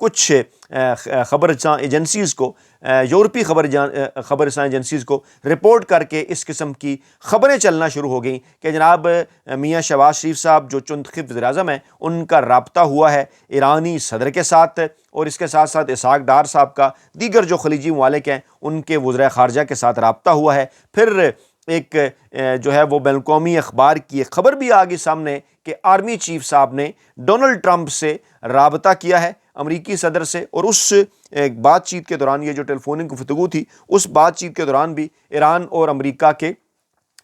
کچھ خبر رساں ایجنسیز کو، یورپی خبر رساں ایجنسیز کو رپورٹ کر کے اس قسم کی خبریں چلنا شروع ہو گئیں کہ جناب میاں شہباز شریف صاحب جو چندخب وزیر اعظم ہیں ان کا رابطہ ہوا ہے ایرانی صدر کے ساتھ، اور اس کے ساتھ ساتھ اسحاق ڈار صاحب کا دیگر جو خلیجی ممالک ہیں ان کے وزراء خارجہ کے ساتھ رابطہ ہوا ہے۔ پھر ایک جو ہے وہ بین الاقوامی اخبار کی ایک خبر بھی آ گئی سامنے کہ آرمی چیف صاحب نے ڈونلڈ ٹرمپ سے رابطہ کیا ہے، امریکی صدر سے، اور اس بات چیت کے دوران، یہ جو ٹیلی فونک گفتگو تھی، اس بات چیت کے دوران بھی ایران اور امریکہ کے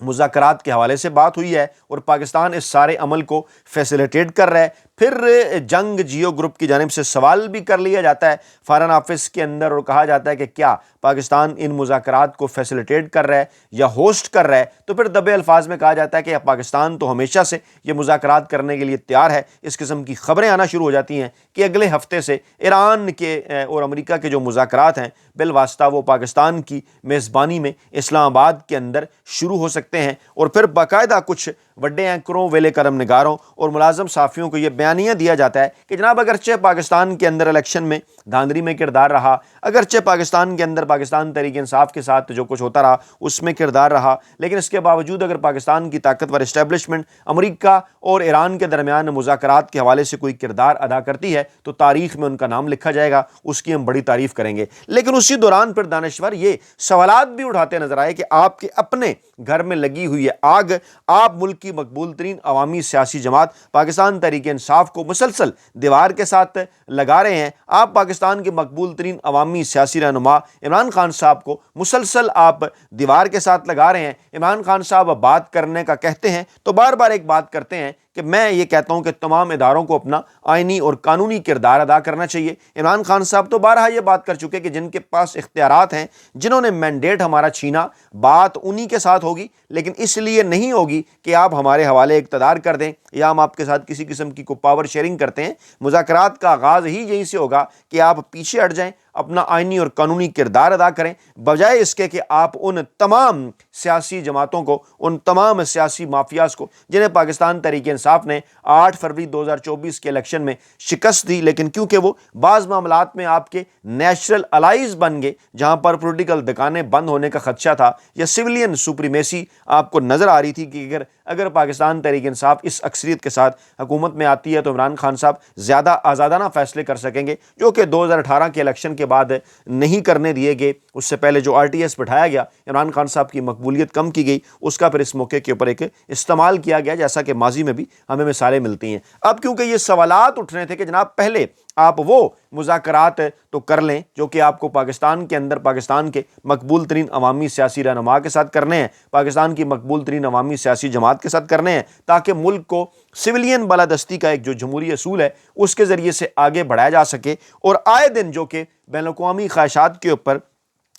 مذاکرات کے حوالے سے بات ہوئی ہے، اور پاکستان اس سارے عمل کو فیسیلیٹیٹ کر رہا ہے۔ پھر جنگ جیو گروپ کی جانب سے سوال بھی کر لیا جاتا ہے فارن آفس کے اندر، اور کہا جاتا ہے کہ کیا پاکستان ان مذاکرات کو فیسیلیٹیٹ کر رہا ہے یا ہوسٹ کر رہا ہے؟ تو پھر دبے الفاظ میں کہا جاتا ہے کہ پاکستان تو ہمیشہ سے یہ مذاکرات کرنے کے لیے تیار ہے۔ اس قسم کی خبریں آنا شروع ہو جاتی ہیں کہ اگلے ہفتے سے ایران کے اور امریکہ کے جو مذاکرات ہیں بالواسطہ وہ پاکستان کی میزبانی میں اسلام آباد کے اندر شروع ہو سکتے ہیں، اور پھر باقاعدہ کچھ بڑے اینکروں، ویلے کرم نگاروں اور ملازم صحافیوں کو یہ بیانیہ دیا جاتا ہے کہ جناب اگرچہ پاکستان کے اندر الیکشن میں دھاندلی میں کردار رہا، اگرچہ پاکستان کے اندر پاکستان تحریک انصاف کے ساتھ جو کچھ ہوتا رہا اس میں کردار رہا، لیکن اس کے باوجود اگر پاکستان کی طاقتور اسٹیبلشمنٹ امریکہ اور ایران کے درمیان مذاکرات کے حوالے سے کوئی کردار ادا کرتی ہے تو تاریخ میں ان کا نام لکھا جائے گا، اس کی ہم بڑی تعریف کریں گے۔ لیکن اسی دوران پھر دانشور یہ سوالات بھی اٹھاتے نظر آئے کہ آپ کے اپنے گھر میں لگی ہوئی ہے آگ، آپ ملک کی مقبول ترین عوامی سیاسی جماعت پاکستان تحریک انصاف کو مسلسل دیوار کے ساتھ لگا رہے ہیں، آپ پاکستان کے مقبول ترین عوامی سیاسی رہنما عمران خان صاحب کو مسلسل آپ دیوار کے ساتھ لگا رہے ہیں۔ عمران خان صاحب بات کرنے کا کہتے ہیں تو بار بار ایک بات کرتے ہیں کہ میں یہ کہتا ہوں کہ تمام اداروں کو اپنا آئینی اور قانونی کردار ادا کرنا چاہیے۔ عمران خان صاحب تو بارہا یہ بات کر چکے کہ جن کے پاس اختیارات ہیں، جنہوں نے مینڈیٹ ہمارا چھینا، بات انہی کے ساتھ ہوگی، لیکن اس لیے نہیں ہوگی کہ آپ ہمارے حوالے اقتدار کر دیں یا ہم آپ کے ساتھ کسی قسم کی کو پاور شیئرنگ کرتے ہیں۔ مذاکرات کا آغاز ہی یہیں سے ہوگا کہ آپ پیچھے ہٹ جائیں، اپنا آئینی اور قانونی کردار ادا کریں، بجائے اس کے کہ آپ ان تمام سیاسی جماعتوں کو، ان تمام سیاسی مافیاز کو جنہیں پاکستان تحریک انصاف نے 8 فروری 2024 کے الیکشن میں شکست دی، لیکن کیونکہ وہ بعض معاملات میں آپ کے نیچرل الائز بن گئے، جہاں پر پولیٹیکل دکانیں بند ہونے کا خدشہ تھا یا سویلین سپریمیسی آپ کو نظر آ رہی تھی کہ اگر پاکستان تحریک انصاف اس اکثریت کے ساتھ حکومت میں آتی ہے تو عمران خان صاحب زیادہ آزادانہ فیصلے کر سکیں گے، جو کہ 2018 کے الیکشن کے بعد نہیں کرنے دیے گئے۔ اس سے پہلے جو RTS بٹھایا گیا، عمران خان صاحب کی مقبولیت کم کی گئی، اس کا پھر اس موقع کے اوپر ایک استعمال کیا گیا، جیسا کہ ماضی میں بھی ہمیں مثالیں ملتی ہیں۔ اب کیونکہ یہ سوالات اٹھ رہے تھے کہ جناب پہلے آپ وہ مذاکرات تو کر لیں جو کہ آپ کو پاکستان کے اندر پاکستان کے مقبول ترین عوامی سیاسی رہنما کے ساتھ کرنے ہیں، پاکستان کی مقبول ترین عوامی سیاسی جماعت کے ساتھ کرنے ہیں، تاکہ ملک کو سویلین بالادستی کا ایک جو جمہوری اصول ہے اس کے ذریعے سے آگے بڑھایا جا سکے، اور آئے دن جو کہ بین الاقوامی خواہشات کے اوپر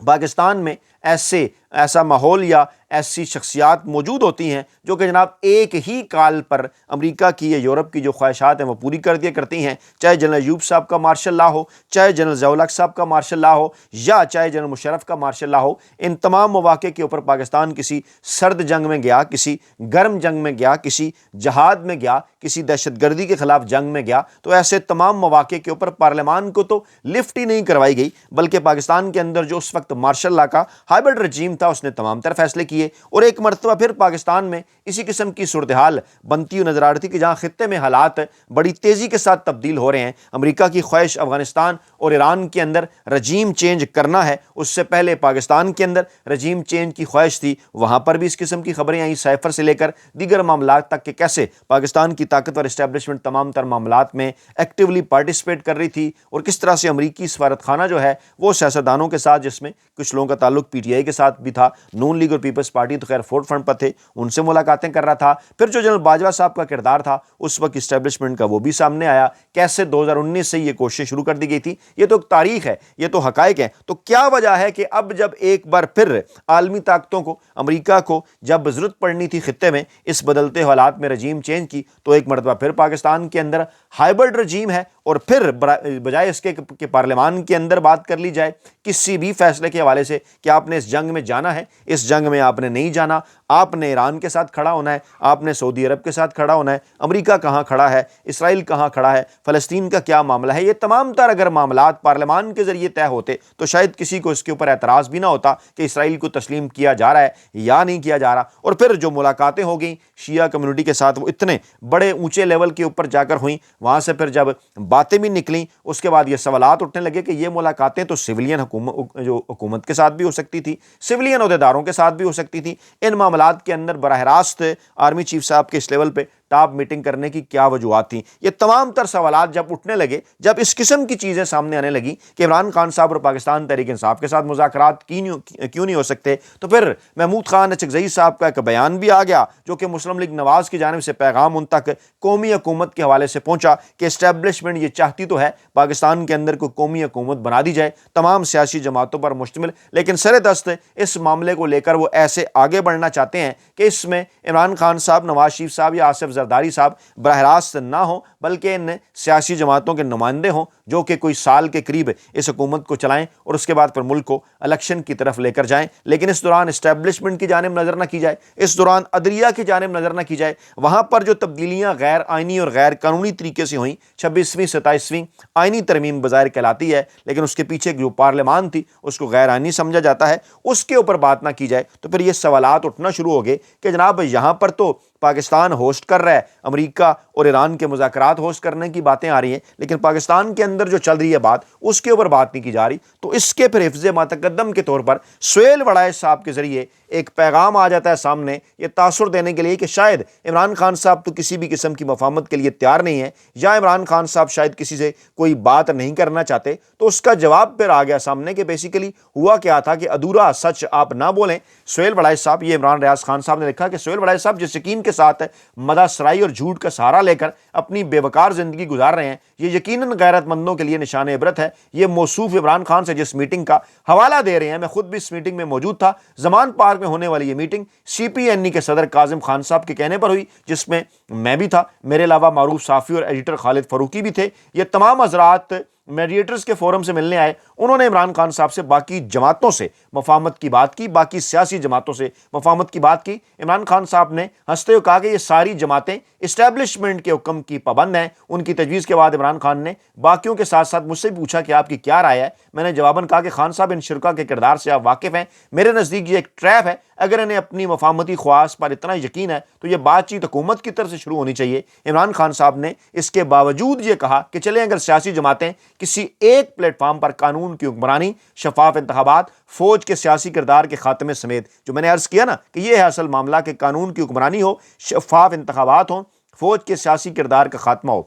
پاکستان میں ایسا ماحول یا ایسی شخصیات موجود ہوتی ہیں جو کہ جناب ایک ہی کال پر امریکہ کی یا یورپ کی جو خواہشات ہیں وہ پوری کر دیا کرتی ہیں، چاہے جنرل ایوب صاحب کا مارشل لا ہو، چاہے جنرل ضیاء الحق صاحب کا مارشل لا ہو، یا چاہے جنرل مشرف کا مارشل لا ہو۔ ان تمام مواقع کے اوپر پاکستان کسی سرد جنگ میں گیا، کسی گرم جنگ میں گیا، کسی جہاد میں گیا، کسی دہشت گردی کے خلاف جنگ میں گیا، تو ایسے تمام مواقع کے اوپر پارلیمان کو تو لفٹ ہی نہیں کروائی گئی، بلکہ پاکستان کے اندر جو اس وقت مارشل لا کا ہائبرڈ رجیم تھا اس نے تمام تر فیصلے کیے، اور ایک مرتبہ پھر پاکستان میں اسی قسم کی صورتحال بنتی ہوئی نظر آ رہی تھی کہ جہاں خطے میں حالات بڑی تیزی کے ساتھ تبدیل ہو رہے ہیں۔ امریکہ کی خواہش افغانستان اور ایران کے اندر رجیم چینج کرنا ہے، اس سے پہلے پاکستان کے اندر رجیم چینج کی خواہش تھی، وہاں پر بھی اس قسم کی خبریں آئیں، سائفر سے لے کر دیگر معاملات تک کہ کیسے پاکستان کی طاقتور اسٹیبلشمنٹ تمام تر معاملات میں ایکٹیولی پارٹیسپیٹ کر رہی تھی، اور کس طرح سے امریکی سفارت خانہ جو ہے وہ سیاستدانوں کے ساتھ، جس میں کچھ لوگوں کا تعلق PTI کے ساتھ بھی تھا، نون لیگ اور پیپلز پارٹی تو خیر فورتھ فرنٹ پر تھے، ان سے ملاقاتیں کر رہا تھا۔ پھر جو جنرل باجوہ صاحب کا کردار تھا اس وقت اسٹیبلشمنٹ کا وہ بھی سامنے آیا، کیسے 2019 سے یہ کوشش شروع کر دی گئی تھی۔ یہ تو تاریخ ہے، یہ تو حقائق ہیں۔ تو کیا وجہ ہے کہ اب جب ایک بار پھر عالمی طاقتوں کو، امریکہ کو جب ضرورت پڑنی تھی خطے میں اس بدلتے حالات میں رجیم چینج کی، تو ایک مرتبہ پھر پاکستان کے اندر ہائبرڈ رجیم ہے، اور پھر بجائے اس کے کہ پارلیمان کے اندر بات کر لی جائے کسی بھی فیصلے کے حوالے سے کہ آپ نے اس جنگ میں جانا جانا ہے، اس جنگ میں آپ نے نہیں جانا، آپ نے ایران کے ساتھ کھڑا ہونا ہے، آپ نے سعودی عرب کے ساتھ کھڑا ہونا ہے، امریکہ کہاں کھڑا ہے، اسرائیل کہاں کھڑا ہے، فلسطین کا کیا معاملہ ہے۔ یہ تمام تر اگر معاملات پارلیمان کے ذریعے طے ہوتے تو شاید کسی کو اس کے اوپر اعتراض بھی نہ ہوتا کہ اسرائیل کو تسلیم کیا جا رہا ہے یا نہیں کیا جا رہا۔ اور پھر جو ملاقاتیں ہو گئیں شیعہ کمیونٹی کے ساتھ، وہ اتنے بڑے اونچے لیول کے اوپر جا کر ہوئیں، وہاں سے پھر جب باتیں بھی نکلیں اس کے بعد یہ سوالات اٹھنے لگے کہ یہ ملاقاتیں تو سویلین حکومت کے ساتھ بھی ہو سکتی تھی، سویلین عہدیداروں کے ساتھ بھی ہو سکتی تھی، ان معاملات کے اندر براہ راست آرمی چیف صاحب کے اس لیول پہ ٹاپ میٹنگ کرنے کی کیا وجوہات تھیں۔ یہ تمام تر سوالات جب اٹھنے لگے، جب اس قسم کی چیزیں سامنے آنے لگیں کہ عمران خان صاحب اور پاکستان تحریک انصاف کے ساتھ مذاکرات کیوں نہیں ہو سکتے، تو پھر محمود خان اچکزئی صاحب کا ایک بیان بھی آ گیا جو کہ مسلم لیگ نواز کی جانب سے پیغام ان تک قومی حکومت کے حوالے سے پہنچا کہ اسٹیبلشمنٹ یہ چاہتی تو ہے پاکستان کے اندر کوئی قومی حکومت بنا دی جائے تمام سیاسی جماعتوں پر مشتمل، لیکن سر دست اس معاملے کو لے کر وہ ایسے آگے بڑھنا چاہتے ہیں کہ اس میں عمران خان صاحب، نواز شریف صاحب یا آصف زرداری صاحب براہ راست نہ ہوں، بلکہ ان سیاسی جماعتوں کے نمائندے ہوں جو کہ کوئی سال کے قریب اس حکومت کو چلائیں اور اس کے بعد پھر ملک کو الیکشن کی طرف لے کر جائیں، لیکن اس دوران اسٹیبلشمنٹ کی جانب نظر نہ کی جائے، اس دوران عدلیہ کی جانب نظر نہ کی جائے۔ وہاں پر جو تبدیلیاں غیر آئینی اور غیر قانونی طریقے سے ہوئیں، 26ویں 27ویں آئینی ترمیم بظاہر کہلاتی ہے لیکن اس کے پیچھے جو پارلیمان تھی اس کو غیر آئینی سمجھا جاتا ہے، اس کے اوپر بات نہ کی جائے تو پھر یہ سوالات اٹھنا شروع ہو گئے کہ جناب یہاں پر تو پاکستان ہوسٹ کر رہا ہے، امریکہ اور ایران کے مذاکرات ہوسٹ کرنے کی باتیں آ رہی ہیں، لیکن پاکستان کے اندر جو چل رہی ہے بات اس کے اوپر بات نہیں کی جا رہی۔ تو اس کے پھر حفظ متقدم کے طور پر سہیل وڑائے صاحب کے ذریعے ایک پیغام آ جاتا ہے سامنے، یہ تاثر دینے کے لیے کہ شاید عمران خان صاحب تو کسی بھی قسم کی مفاہمت کے لیے تیار نہیں ہے، یا عمران خان صاحب شاید کسی سے کوئی بات نہیں کرنا چاہتے۔ تو اس کا جواب پھر آ گیا سامنے کہ بیسیکلی ہوا کیا تھا کہ ادھورا سچ آپ نہ بولیں۔ سہیل وڑائے صاحب، یہ عمران ریاض خان صاحب نے لکھا کہ سہیل وڑائے صاحب جس یقین کے ساتھ مدح سرائی اور جھوٹ کا سہارا لے کر اپنی بے وقار زندگی گزار رہے ہیں، یہ یقیناً غیرت مندوں کے لیے نشان عبرت ہے۔ یہ موصوف عمران خان سے جس میٹنگ کا حوالہ دے رہے ہیں، میں خود بھی اس میٹنگ میں موجود تھا، زمان پارک میں ہونے والی یہ میٹنگ سی پی این ای کے صدر کاظم خان صاحب کے کہنے پر ہوئی، جس میں میں بھی تھا، میرے علاوہ معروف صحافی اور ایڈیٹر خالد فاروقی بھی تھے۔ یہ تمام حضرات میڈیٹرز کے فورم سے ملنے آئے، انہوں نے عمران خان صاحب سے باقی جماعتوں سے مفاہمت کی بات کی، باقی سیاسی جماعتوں سے مفاہمت کی بات کی۔ عمران خان صاحب نے ہنستے ہوئے کہا کہ یہ ساری جماعتیں اسٹیبلشمنٹ کے حکم کی پابند ہیں۔ ان کی تجویز کے بعد عمران خان نے باقیوں کے ساتھ ساتھ مجھ سے بھی پوچھا کہ آپ کی کیا رائے ہے۔ میں نے جواباً کہا کہ خان صاحب ان شرکا کے کردار سے آپ واقف ہیں، میرے نزدیک یہ ایک ٹریپ ہے، اگر انہیں اپنی مفاہمتی خواص پر اتنا یقین ہے تو یہ بات چیت حکومت کی طرف سے شروع ہونی چاہیے۔ عمران خان صاحب نے اس کے باوجود یہ کہا کہ چلیں اگر سیاسی جماعتیں کسی ایک پلیٹ فارم پر قانون کی حکمرانی، شفاف انتخابات، فوج کے سیاسی کردار کے خاتمے سمیت، جو میں نے عرض کیا نا کہ یہ ہے اصل معاملہ کہ قانون کی حکمرانی ہو، شفاف انتخابات ہوں، فوج کے سیاسی کردار کا خاتمہ ہو،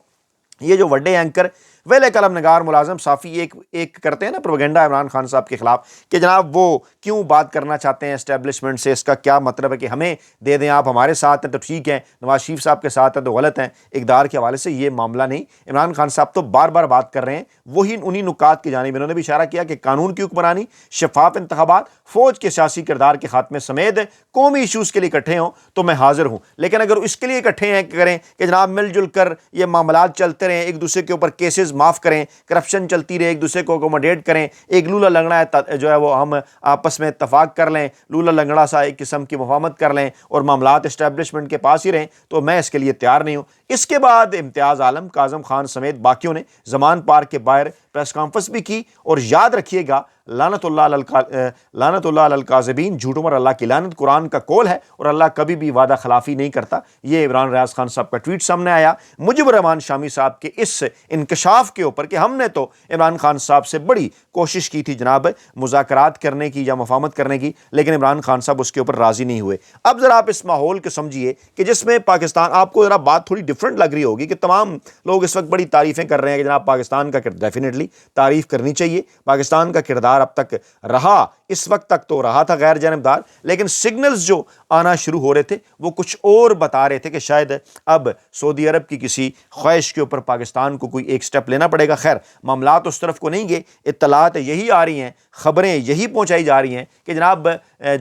یہ جو وڈے اینکر ویلے قلم نگار ملازم صافی ایک کرتے ہیں نا پروپیگنڈا عمران خان صاحب کے خلاف کہ جناب وہ کیوں بات کرنا چاہتے ہیں اسٹیبلشمنٹ سے، اس کا کیا مطلب ہے کہ ہمیں دے دیں، آپ ہمارے ساتھ ہیں تو ٹھیک ہیں، نواز شریف صاحب کے ساتھ ہیں تو غلط ہیں۔ اقدار کے حوالے سے یہ معاملہ نہیں، عمران خان صاحب تو بار بار بات کر رہے ہیں، وہی انہی نکات کی جانب انہوں نے بھی اشارہ کیا کہ قانون کی حکمرانی، شفاف انتخابات، فوج کے سیاسی کردار کے خاتمے سمیت قومی ایشوز کے لیے اکٹھے ہوں تو میں حاضر ہوں، لیکن اگر اس کے لیے اکٹھے ہیں کریں کہ جناب مل جل کر یہ معاملات چلتے رہیں، ایک دوسرے کے اوپر کیسز معاف کریں، کرپشن چلتی رہے، ایک دوسرے کو اکوموڈیٹ کریں، ایک لولا لنگڑا ہے جو ہے وہ ہم آپس میں اتفاق کر لیں، لولا لنگڑا سا ایک قسم کی مفاہمت کر لیں اور معاملات اسٹیبلشمنٹ کے پاس ہی رہیں، تو میں اس کے لیے تیار نہیں ہوں۔ اس کے بعد امتیاز عالم، کاظم خان سمیت باقیوں نے زمان پارک کے باہر پریس کانفرنس بھی کی، اور یاد رکھیے گا لعنت اللہ علی الکاذبین، جھوٹوں پر اللہ کی لعنت قرآن کا قول ہے اور اللہ کبھی بھی وعدہ خلافی نہیں کرتا۔ یہ عمران ریاض خان صاحب کا ٹویٹ سامنے آیا مجیب الرحمان شامی صاحب کے اس انکشاف کے اوپر کہ ہم نے تو عمران خان صاحب سے بڑی کوشش کی تھی جناب مذاکرات کرنے کی یا مفاہمت کرنے کی، لیکن عمران خان صاحب اس کے اوپر راضی نہیں ہوئے۔ اب ذرا آپ اس ماحول کو سمجھیے کہ جس میں پاکستان، آپ کو ذرا بات تھوڑی ڈیفرنٹ لگ رہی ہوگی کہ تمام لوگ اس وقت بڑی تعریفیں کر رہے ہیں کہ جناب پاکستان کا ڈیفینیٹلی تعریف کرنی چاہیے، پاکستان کا کردار اب تک رہا، اس وقت تک تو رہا تھا غیر جانبدار، لیکن سگنلز جو آنا شروع ہو رہے تھے وہ کچھ اور بتا رہے تھے کہ شاید اب سعودی عرب کی کسی خواہش کے اوپر پاکستان کو کوئی ایک سٹیپ لینا پڑے گا۔ خیر معاملات اس طرف کو نہیں گئے، اطلاعات یہی آ رہی ہیں، خبریں یہی پہنچائی جا رہی ہیں کہ جناب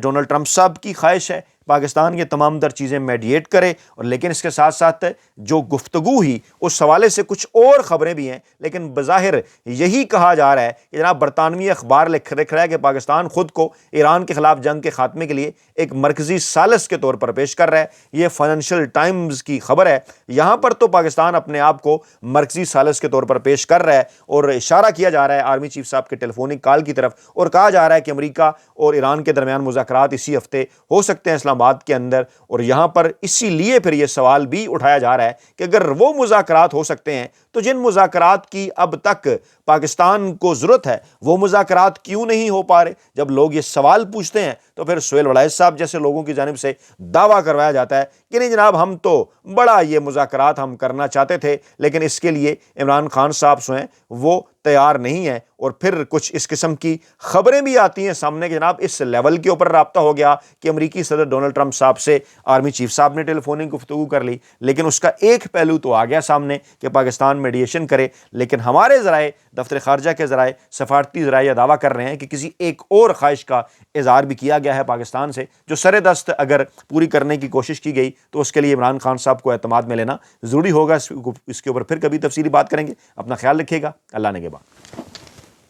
ڈونلڈ ٹرمپ صاحب کی خواہش ہے پاکستان یہ تمام در چیزیں میڈیٹ کرے، اور لیکن اس کے ساتھ ساتھ جو گفتگو ہی اس حوالے سے کچھ اور خبریں بھی ہیں، لیکن بظاہر یہی کہا جا رہا ہے کہ جناب برطانوی اخبار لکھ رہا ہے کہ پاکستان خود کو ایران کے خلاف جنگ کے خاتمے کے لیے ایک مرکزی ثالث کے طور پر پیش کر رہا ہے۔ یہ فائنینشیل ٹائمز کی خبر ہے۔ یہاں پر تو پاکستان اپنے آپ کو مرکزی ثالث کے طور پر پیش کر رہا ہے، اور اشارہ کیا جا رہا ہے آرمی چیف صاحب کے ٹیلی فونک کال کی طرف، اور کہا جا رہا ہے کہ امریکہ اور ایران کے درمیان مذاکرات اسی ہفتے ہو سکتے ہیں اسلام آباد کے اندر۔ اور یہاں پر اسی لیے پھر یہ سوال بھی اٹھایا جا رہا ہے کہ اگر وہ مذاکرات ہو سکتے ہیں تو جن مذاکرات کی اب تک پاکستان کو ضرورت ہے وہ مذاکرات کیوں نہیں ہو پا رہے؟ جب لوگ یہ سوال پوچھتے ہیں تو پھر سہیل وڑائچ صاحب جیسے لوگوں کی جانب سے دعویٰ کروایا جاتا ہے کہ نہیں جناب، ہم تو بڑا یہ مذاکرات ہم کرنا چاہتے تھے، لیکن اس کے لیے عمران خان صاحب جو ہیں وہ تیار نہیں ہے۔ اور پھر کچھ اس قسم کی خبریں بھی آتی ہیں سامنے کہ جناب اس لیول کے اوپر رابطہ ہو گیا کہ امریکی صدر ڈونلڈ ٹرمپ صاحب سے آرمی چیف صاحب نے ٹیلی فونک گفتگو کر لی، لیکن اس کا ایک پہلو تو آ گیا سامنے کہ پاکستان میڈیشن کرے، لیکن ہمارے ذرائع، دفتر خارجہ کے ذرائع، سفارتی ذرائع یہ دعویٰ کر رہے ہیں کہ کسی ایک اور خواہش کا اظہار بھی کیا گیا ہے پاکستان سے، جو سر دست اگر پوری کرنے کی کوشش کی گئی تو اس کے لیے عمران خان صاحب کو اعتماد میں لینا ضروری ہوگا۔ اس کے اوپر پھر کبھی تفصیلی بات کریں گے۔ اپنا خیال رکھیے گا۔ اللہ نگہبان۔